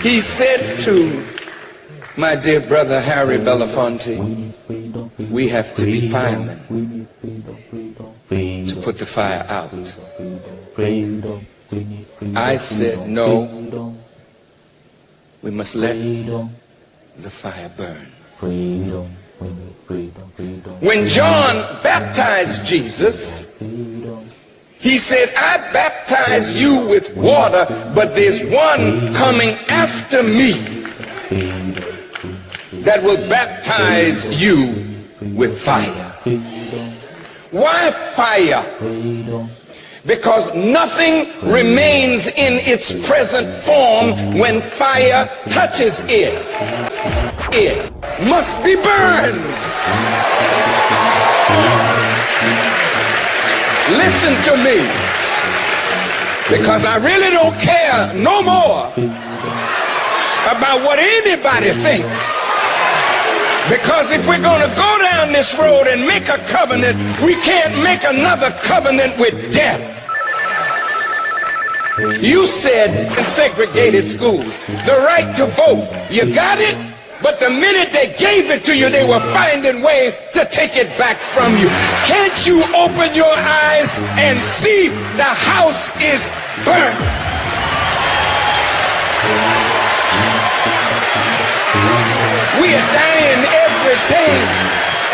He said to my dear brother Harry Belafonte, we have to be firemen to put the fire out. I said, no, we must let the fire burn. When John baptized Jesus, he said, I baptize you with water, but there's one coming after me that will baptize you with fire. Why fire? Because nothing remains in its present form when fire touches it. It must be burned. Listen to me, because I really don't care no more about what anybody thinks. Because if we're going to go down this road and make a covenant, we can't make another covenant with death. You said in segregated schools, the right to vote, you got it? But the minute they gave it to you, they were finding ways to take it back from you. Can't you open your eyes and see the house is burnt? We are dying every day,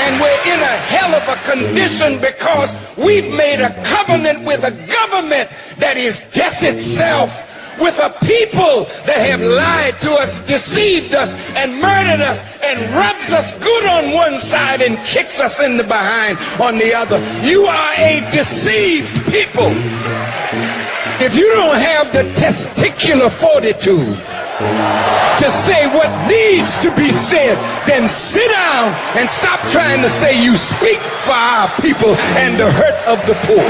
and we're in a hell of a condition because we've made a covenant with a government that is death itself, with a people that have lied to us, deceived us, and murdered us, and rubs us good on one side and kicks us in the behind on the other. You are a deceived people. If you don't have the testicular fortitude to say what needs to be said, then sit down and stop trying to say you speak for our people and the hurt of the poor.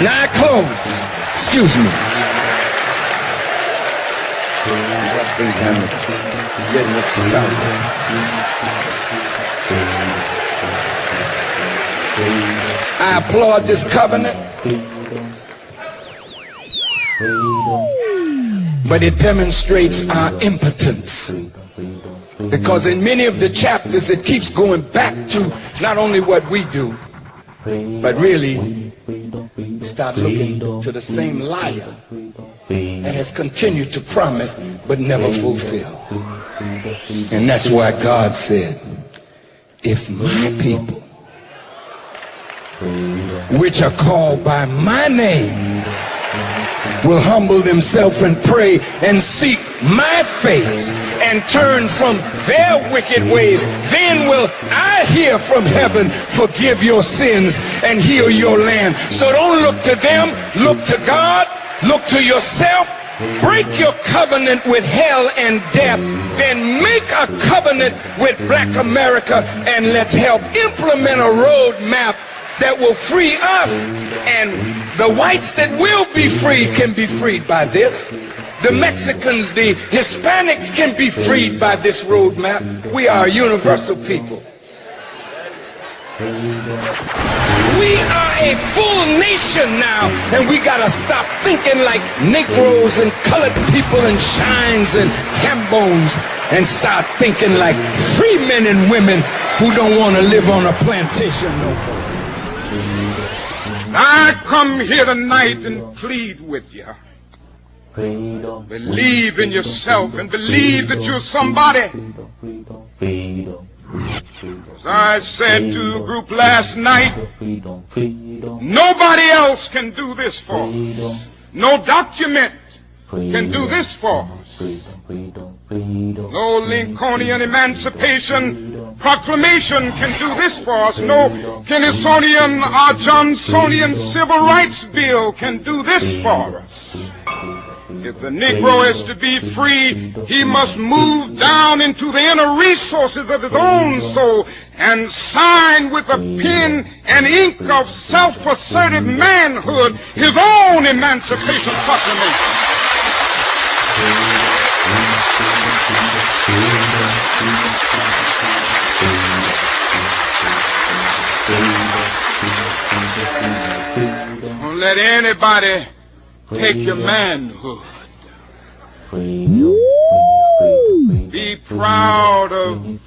Now I close. Excuse me. Dropping hammocks, getting excited. I applaud this covenant, but it demonstrates our impotence, because in many of the chapters it keeps going back to not only what we do, but really start looking to the same liar that has continued to promise but never fulfill. And that's why God said, if my people, which are called by my name, will humble themselves and pray and seek my face and turn from their wicked ways, then will I hear from heaven, forgive your sins and heal your land. So don't look to them, look to God, look to yourself, break your covenant with hell and death, then make a covenant with Black America, and let's help implement a roadmap that will free us, and the whites that will be free can be freed by this. The Mexicans, the Hispanics can be freed by this roadmap. We are a universal people. We are a full nation now, and we gotta stop thinking like Negroes and colored people and shines and ham bones, and start thinking like free men and women who don't want to live on a plantation no more. I come here tonight and plead with you. Believe in yourself and believe that you're somebody. As I said to the group last night, nobody else can do this for us. No document can do this for us. No Lincolnian Emancipation Proclamation can do this for us. No Kennysonian or Johnsonian Civil Rights Bill can do this for us. If the Negro is to be free, he must move down into the inner resources of his own soul and sign with a pen and ink of self-assertive manhood his own Emancipation Proclamation. Don't let anybody Take your manhood. Be proud of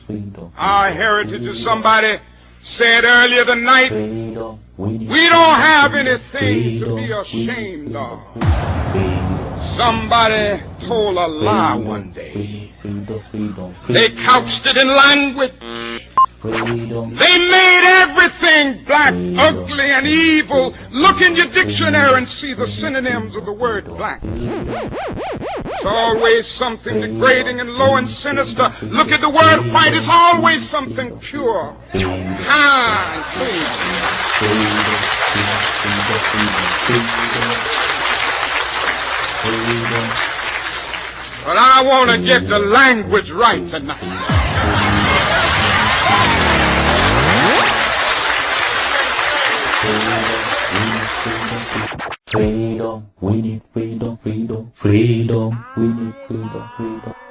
our heritage. As somebody said earlier tonight, we don't have anything to be ashamed of. Somebody told a lie one day. They couched it in language. They made everything black, ugly, and evil. Look in your dictionary and see the synonyms of the word black. It's always something degrading and low and sinister. Look at the word white. It's always something pure, high, and clean. But I want to get the language right tonight. Freedom, we need freedom, freedom, freedom, we need freedom, freedom.